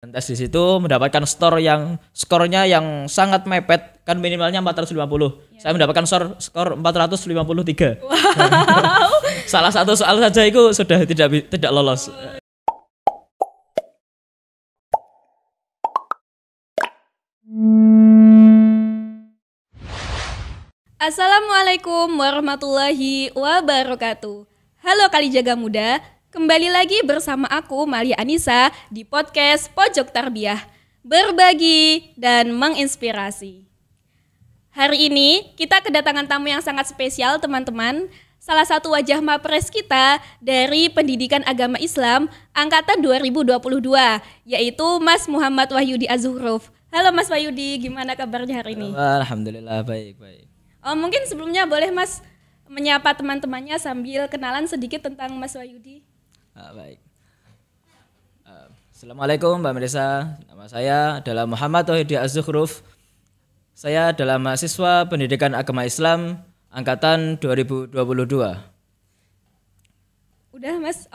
Dan tes di situ mendapatkan skornya yang sangat mepet, kan minimalnya 450. Ya. Saya mendapatkan skor 453. Wow. Salah satu soal saja itu sudah tidak lolos. Assalamualaikum warahmatullahi wabarakatuh. Halo Kalijaga Muda, kembali lagi bersama aku Malia Anissa di podcast Pojok Tarbiyah, berbagi dan menginspirasi. Hari ini kita kedatangan tamu yang sangat spesial teman-teman. Salah satu wajah mapres kita dari Pendidikan Agama Islam angkatan 2022, yaitu Mas Muhammad Wahyudi Az-Zuhruf. Halo Mas Wahyudi, gimana kabarnya hari ini? Alhamdulillah baik. Mungkin sebelumnya boleh Mas menyapa teman-temannya sambil kenalan sedikit tentang Mas Wahyudi. Baik. Assalamualaikum Mbak Melisa. Nama saya adalah Muhammad Wahyudi Az-Zuhruf. Saya adalah mahasiswa Pendidikan Agama Islam angkatan 2022. Udah Mas.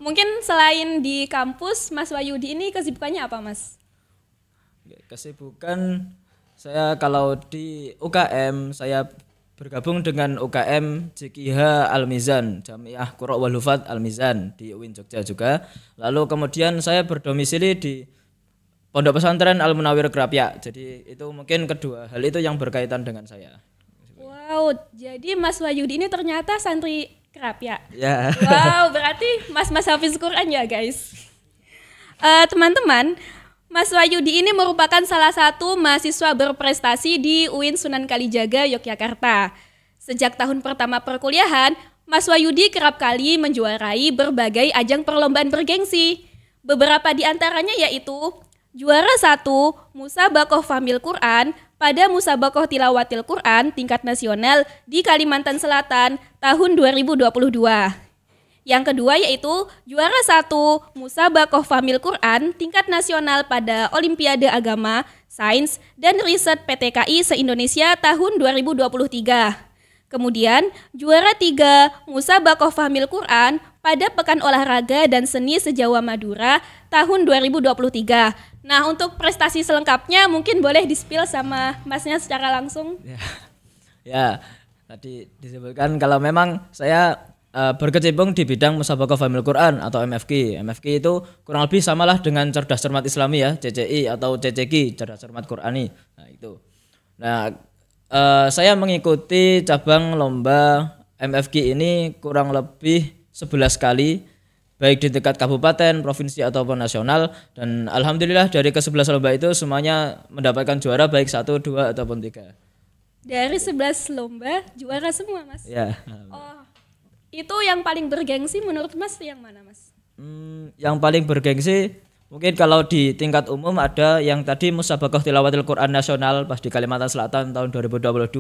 Mungkin selain di kampus Mas Wahyudi ini kesibukannya apa Mas? Kesibukan saya kalau di UKM, saya bergabung dengan UKM JQH Al-Mizan, Jamiah Qura' wal Hufadz Al-Mizan di UIN Jogja juga. Lalu kemudian saya berdomisili di Pondok Pesantren Al-Munawwir Krapyak. Jadi itu mungkin kedua hal itu yang berkaitan dengan saya. Wow, jadi Mas Wahyudi ini ternyata santri Krapyak. Ya. Wow, berarti Mas Hafiz Quran ya guys. Teman-teman, Mas Wahyudi ini merupakan salah satu mahasiswa berprestasi di UIN Sunan Kalijaga, Yogyakarta. Sejak tahun pertama perkuliahan, Mas Wahyudi kerap kali menjuarai berbagai ajang perlombaan bergengsi. Beberapa di antaranya yaitu juara 1 Musabaqoh Fahmil Quran pada Musabaqoh Tilawatil Quran tingkat nasional di Kalimantan Selatan tahun 2022. Yang kedua yaitu juara 1 Musabaqoh Fahmil Quran tingkat nasional pada Olimpiade Agama, Sains, dan Riset PTKI se-Indonesia tahun 2023. Kemudian juara 3 Musabaqoh Fahmil Quran pada Pekan Olahraga dan Seni Se-Jawa Madura tahun 2023. Nah, untuk prestasi selengkapnya mungkin boleh di-spill sama Masnya secara langsung. Ya, tadi disebutkan kalau memang saya berkecimpung di bidang Musabaqoh Fahmil Quran atau MFQ. MFQ itu kurang lebih samalah dengan Cerdas Cermat Islami ya, CCI atau CCQ, Cerdas Cermat Qurani. Nah, itu. Nah, saya mengikuti cabang lomba MFQ ini kurang lebih 11 kali, baik di tingkat kabupaten, provinsi ataupun nasional, dan alhamdulillah dari ke-11 lomba itu semuanya mendapatkan juara baik 1, 2 ataupun 3. Dari 11 lomba juara semua, Mas? Ya. Itu yang paling bergengsi menurut Mas yang mana Mas? Yang paling bergengsi mungkin kalau di tingkat umum ada yang tadi Musabaqoh Tilawatil Quran Nasional pas di Kalimantan Selatan tahun 2022.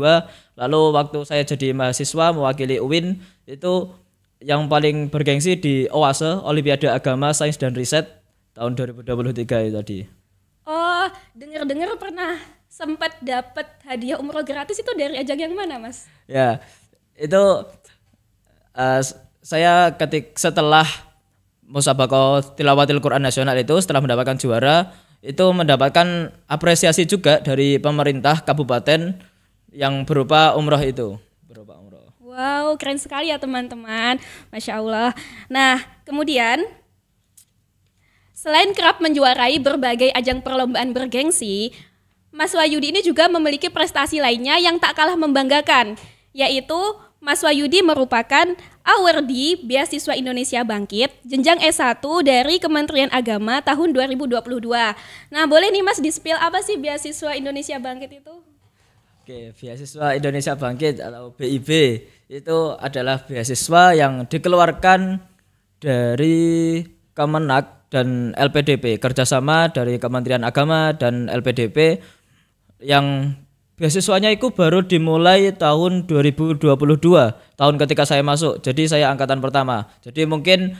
Lalu waktu saya jadi mahasiswa mewakili UIN itu yang paling bergengsi di OASE Olimpiade Agama, Sains dan Riset tahun 2023 itu tadi. Oh, dengar-dengar pernah sempat dapat hadiah umroh gratis itu dari ajang yang mana Mas? Ya, itu saya setelah Musabaqoh Tilawatil Quran Nasional itu setelah mendapatkan juara itu mendapatkan apresiasi juga dari pemerintah kabupaten yang berupa umroh itu. Wow, keren sekali ya teman-teman, Masya Allah. Nah, kemudian selain kerap menjuarai berbagai ajang perlombaan bergengsi, Mas Wahyudi ini juga memiliki prestasi lainnya yang tak kalah membanggakan, yaitu Mas Wahyudi merupakan awardee Beasiswa Indonesia Bangkit jenjang S1 dari Kementerian Agama tahun 2022. Nah, boleh nih Mas di-spill apa sih Beasiswa Indonesia Bangkit itu? Oke, Beasiswa Indonesia Bangkit atau BIB itu adalah beasiswa yang dikeluarkan dari Kemenak dan LPDP, kerjasama dari Kementerian Agama dan LPDP yang beasiswanya itu baru dimulai tahun 2022, tahun ketika saya masuk. Jadi saya angkatan pertama. Jadi mungkin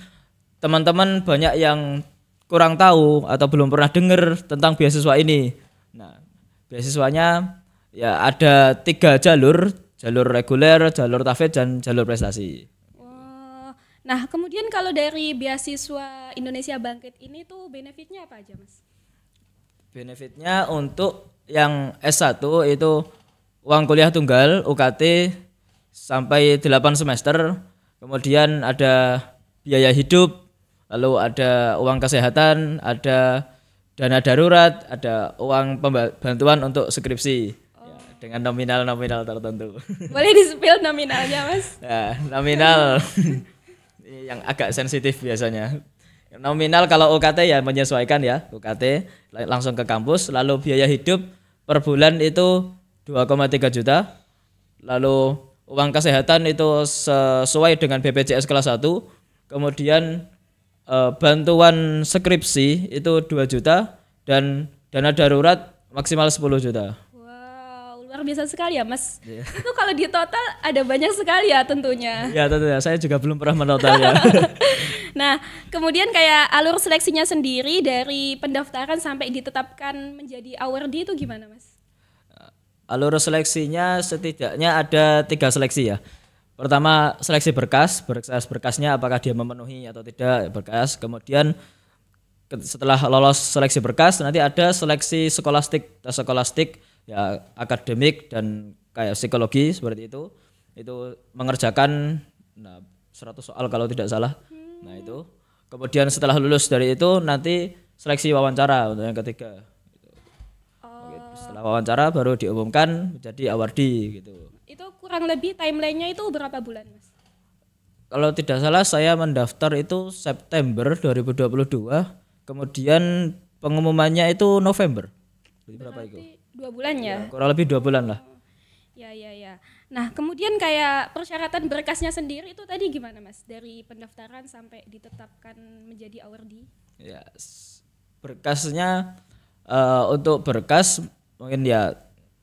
teman-teman banyak yang kurang tahu atau belum pernah dengar tentang beasiswa ini. Nah, beasiswanya ya ada 3 jalur reguler, jalur tafidz dan jalur prestasi. Nah, kemudian kalau dari beasiswa Indonesia Bangkit ini tuh benefitnya apa aja, Mas? Benefitnya untuk yang S1 itu uang kuliah tunggal UKT sampai 8 semester, kemudian ada biaya hidup, lalu ada uang kesehatan, ada dana darurat, ada uang bantuan untuk skripsi ya, dengan nominal-nominal tertentu. Boleh di-spill nominalnya, Mas? Ya, nominal yang agak sensitif biasanya. Nominal kalau UKT ya menyesuaikan ya, UKT langsung ke kampus, lalu biaya hidup per bulan itu 2,3 juta. Lalu uang kesehatan itu sesuai dengan BPJS kelas 1. Kemudian bantuan skripsi itu 2 juta dan dana darurat maksimal 10 juta. Luar biasa sekali ya, Mas. Itu kalau di total ada banyak sekali ya tentunya. Ya tentunya, saya juga belum pernah menotalnya. Nah, kemudian kayak alur seleksinya sendiri dari pendaftaran sampai ditetapkan menjadi awardee itu gimana, Mas? Alur seleksinya setidaknya ada 3 seleksi ya. Pertama seleksi berkasnya apakah dia memenuhi atau tidak berkas. Kemudian setelah lolos seleksi berkas nanti ada seleksi tes skolastik ya, akademik dan kayak psikologi seperti itu mengerjakan 100 soal kalau tidak salah. Nah itu kemudian setelah lulus dari itu nanti seleksi wawancara untuk yang ketiga gitu. Setelah wawancara baru diumumkan menjadi awardee gitu. Itu kurang lebih timelinenya itu berapa bulan, Mas? Kalau tidak salah saya mendaftar itu September 2022, kemudian pengumumannya itu November. Berapa itu? 2 bulan ya? Kurang lebih 2 bulan lah. Ya. Nah, kemudian kayak persyaratan berkasnya sendiri itu tadi gimana, Mas? Dari pendaftaran sampai ditetapkan menjadi awardee? Ya, berkasnya untuk berkas mungkin ya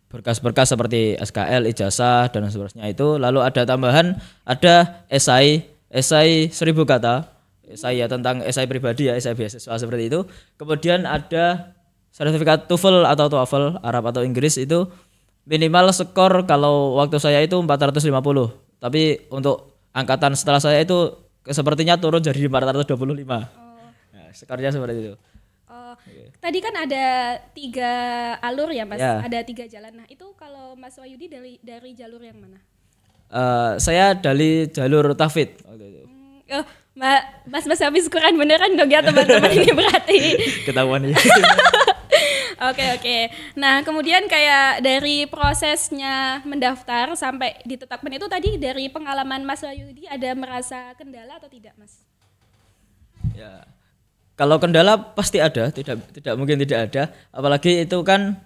berkas-berkas seperti SKL, ijazah dan seterusnya itu. Lalu ada tambahan ada esai 1000 kata. Esai ya tentang esai pribadi ya, esai beasiswa seperti itu. Kemudian ada sertifikat TOEFL atau TOEFL Arab atau Inggris itu minimal skor kalau waktu saya itu 450. Tapi untuk angkatan setelah saya itu sepertinya turun jadi 425. Nah, skornya seperti itu. Tadi kan ada 3 alur ya, Mas? Ya. Ada 3 jalan. Nah, itu kalau Mas Wahyudi dari jalur yang mana? Saya dari jalur Tafid waktu itu. Mas habis Quran beneran dong ya teman-teman ini berarti. Ketahuan ya. Oke. Nah, kemudian kayak dari prosesnya mendaftar sampai ditetapkan itu tadi dari pengalaman Mas Wahyudi ada merasa kendala atau tidak, Mas? Ya. Kalau kendala pasti ada, tidak mungkin tidak ada. Apalagi itu kan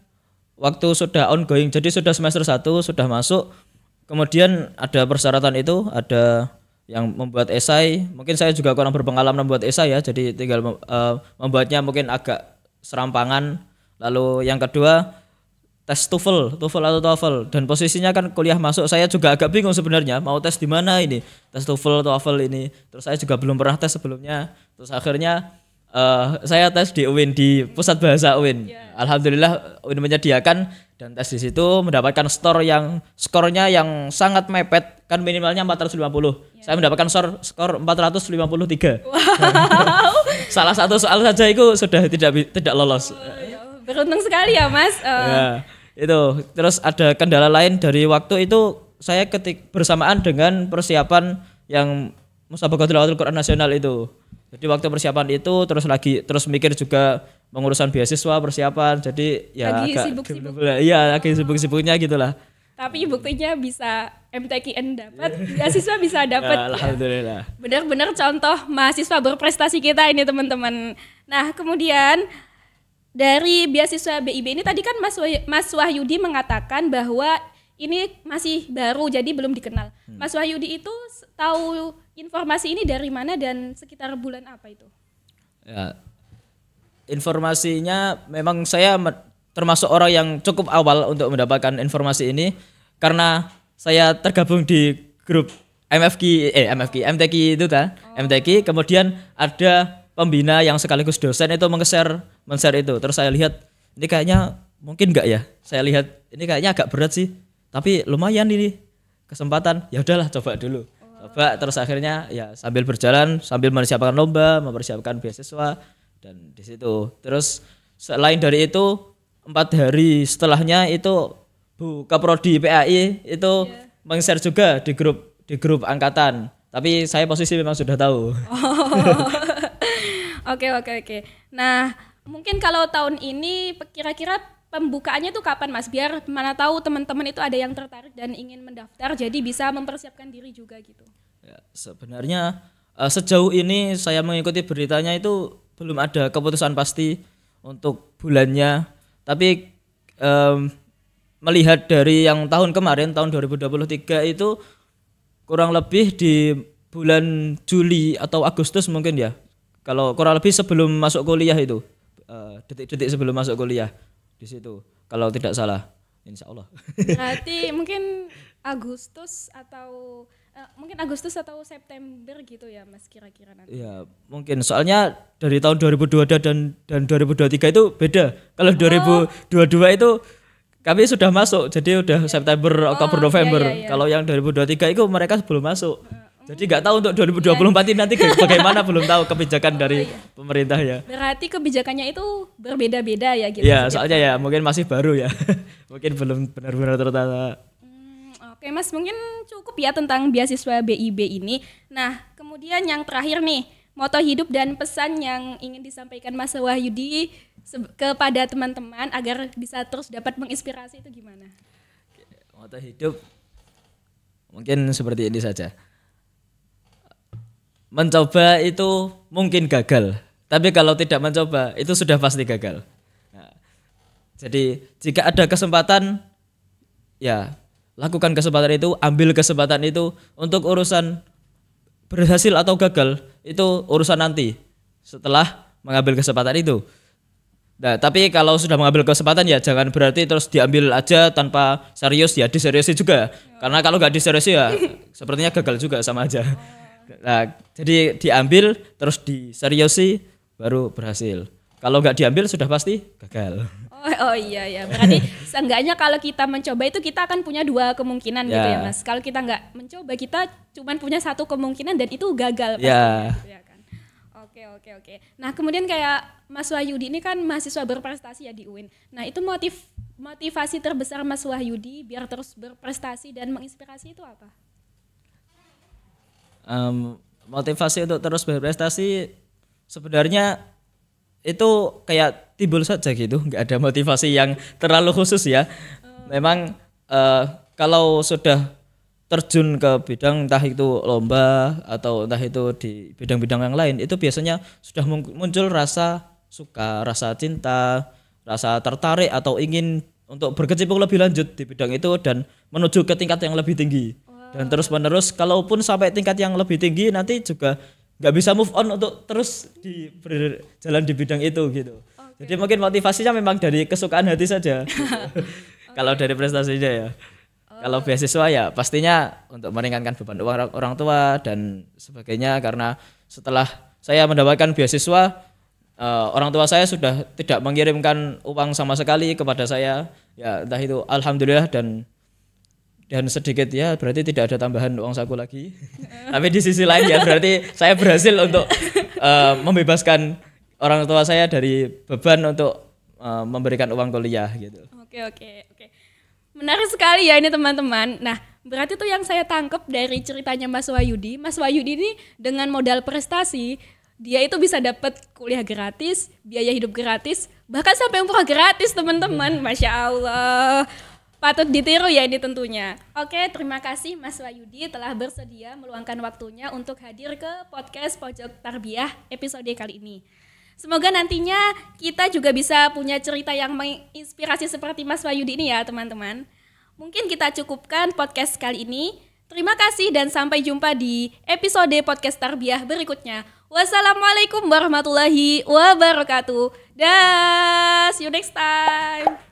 waktu sudah ongoing, jadi sudah semester 1 sudah masuk. Kemudian ada persyaratan itu, ada yang membuat esai. Mungkin saya juga kurang berpengalaman membuat esai ya, jadi tinggal membuatnya mungkin agak serampangan. Lalu yang kedua tes TOEFL atau TOEFL, dan posisinya kan kuliah masuk, saya juga agak bingung sebenarnya mau tes di mana ini, tes TOEFL ini. Terus saya juga belum pernah tes sebelumnya. Terus akhirnya saya tes di UIN, di Pusat Bahasa UIN. Alhamdulillah UIN menyediakan dan tes di situ mendapatkan skornya yang sangat mepet, kan minimalnya 450. Saya mendapatkan skor 453. Wow. Salah satu soal saja itu sudah tidak lolos. Beruntung sekali ya, Mas. Ya, itu. Terus ada kendala lain dari waktu itu, saya bersamaan dengan persiapan yang Musabaqah Tilawatul Quran Nasional itu. Jadi waktu persiapan itu terus mikir juga pengurusan beasiswa, persiapan. Jadi ya lagi agak sibuk-sibuk. Iya, lagi sibuk-sibuknya gitulah. Tapi buktinya bisa MTQN dapat, beasiswa bisa dapat. Ya, alhamdulillah. Benar-benar contoh mahasiswa berprestasi kita ini, teman-teman. Nah, kemudian dari beasiswa BIB ini tadi kan Mas Wahyudi mengatakan bahwa ini masih baru, jadi belum dikenal. Mas Wahyudi itu tahu informasi ini dari mana dan sekitar bulan apa itu? Ya, informasinya memang saya termasuk orang yang cukup awal untuk mendapatkan informasi ini, karena saya tergabung di grup MTQ itu kan. MTQ, kemudian ada pembina yang sekaligus dosen itu men-share itu. Terus saya lihat ini kayaknya mungkin enggak ya? Saya lihat ini kayaknya agak berat sih. Tapi lumayan ini kesempatan. Ya udahlah coba dulu. Coba terus akhirnya ya sambil berjalan sambil mempersiapkan lomba, mempersiapkan beasiswa dan di situ. Terus selain dari itu 4 hari setelahnya itu Bu Kaprodi PAI itu meng-share juga di grup angkatan. Tapi saya posisi memang sudah tahu. Oke. Nah, mungkin kalau tahun ini kira-kira pembukaannya tuh kapan Mas? Biar mana tahu teman-teman itu ada yang tertarik dan ingin mendaftar, jadi bisa mempersiapkan diri juga gitu. Ya, sebenarnya sejauh ini saya mengikuti beritanya itu belum ada keputusan pasti untuk bulannya. Tapi melihat dari yang tahun kemarin, tahun 2023 itu kurang lebih di bulan Juli atau Agustus mungkin ya. Kalau kurang lebih sebelum masuk kuliah itu, detik-detik sebelum masuk kuliah. Di situ kalau tidak salah, insya Allah. Berarti mungkin Agustus atau September gitu ya Mas kira-kira nanti. Ya mungkin soalnya dari tahun 2022 dan 2023 itu beda. Kalau 2022 itu kami sudah masuk, jadi udah September, Oktober, November. Kalau yang 2023 itu mereka belum masuk. Jadi nggak tahu untuk 2024 ini nanti bagaimana belum tahu kebijakan dari pemerintah ya. Berarti kebijakannya itu berbeda-beda ya gitu. Iya, soalnya ya mungkin masih baru ya. Mungkin belum benar-benar tertata. Oke Mas, mungkin cukup ya tentang beasiswa BIB ini. Nah, kemudian yang terakhir nih, moto hidup dan pesan yang ingin disampaikan Mas Wahyudi kepada teman-teman agar bisa terus dapat menginspirasi itu gimana? Moto hidup mungkin seperti ini saja. Mencoba itu mungkin gagal, tapi kalau tidak mencoba itu sudah pasti gagal. Nah, jadi jika ada kesempatan, ya lakukan kesempatan itu, ambil kesempatan itu. Untuk urusan berhasil atau gagal itu urusan nanti setelah mengambil kesempatan itu. Nah, tapi kalau sudah mengambil kesempatan ya jangan berarti terus diambil aja tanpa serius, ya diseriusi juga. Karena kalau nggak diseriusi ya sepertinya gagal juga sama aja. Nah, jadi diambil terus diseriusi baru berhasil. Kalau nggak diambil sudah pasti gagal. Oh iya, berarti seenggaknya kalau kita mencoba itu kita akan punya 2 kemungkinan gitu ya Mas. Kalau kita nggak mencoba kita cuma punya 1 kemungkinan dan itu gagal pasti. Ya kan? Oke. Nah kemudian kayak Mas Wahyudi ini kan mahasiswa berprestasi ya di UIN. Nah itu motivasi terbesar Mas Wahyudi biar terus berprestasi dan menginspirasi itu apa? Motivasi untuk terus berprestasi sebenarnya itu kayak timbul saja gitu, nggak ada motivasi yang terlalu khusus ya. Memang kalau sudah terjun ke bidang entah itu lomba atau entah itu di bidang-bidang yang lain itu biasanya sudah muncul rasa suka, rasa cinta, rasa tertarik atau ingin untuk berkecimpung lebih lanjut di bidang itu dan menuju ke tingkat yang lebih tinggi. Dan terus menerus kalaupun sampai tingkat yang lebih tinggi nanti juga nggak bisa move on untuk terus berjalan di bidang itu gitu. Jadi mungkin motivasinya memang dari kesukaan hati saja. Kalau dari prestasinya ya. Kalau beasiswa ya pastinya untuk meringankan beban orang tua dan sebagainya, karena setelah saya mendapatkan beasiswa orang tua saya sudah tidak mengirimkan uang sama sekali kepada saya. Ya entah itu alhamdulillah dan sedikit ya berarti tidak ada tambahan uang saku lagi. Tapi di sisi lain ya berarti saya berhasil untuk membebaskan orang tua saya dari beban untuk memberikan uang kuliah gitu. Oke. Menarik sekali ya ini teman-teman. Nah, berarti tuh yang saya tangkap dari ceritanya Mas Wahyudi ini dengan modal prestasi, dia itu bisa dapat kuliah gratis, biaya hidup gratis, bahkan sampai umroh gratis teman-teman. Masya Allah. Patut ditiru ya ini tentunya. Oke, terima kasih Mas Wahyudi telah bersedia meluangkan waktunya untuk hadir ke podcast Pojok Tarbiyah episode kali ini. Semoga nantinya kita juga bisa punya cerita yang menginspirasi seperti Mas Wahyudi ini ya teman-teman. Mungkin kita cukupkan podcast kali ini. Terima kasih dan sampai jumpa di episode podcast Tarbiyah berikutnya. Wassalamualaikum warahmatullahi wabarakatuh. See you next time.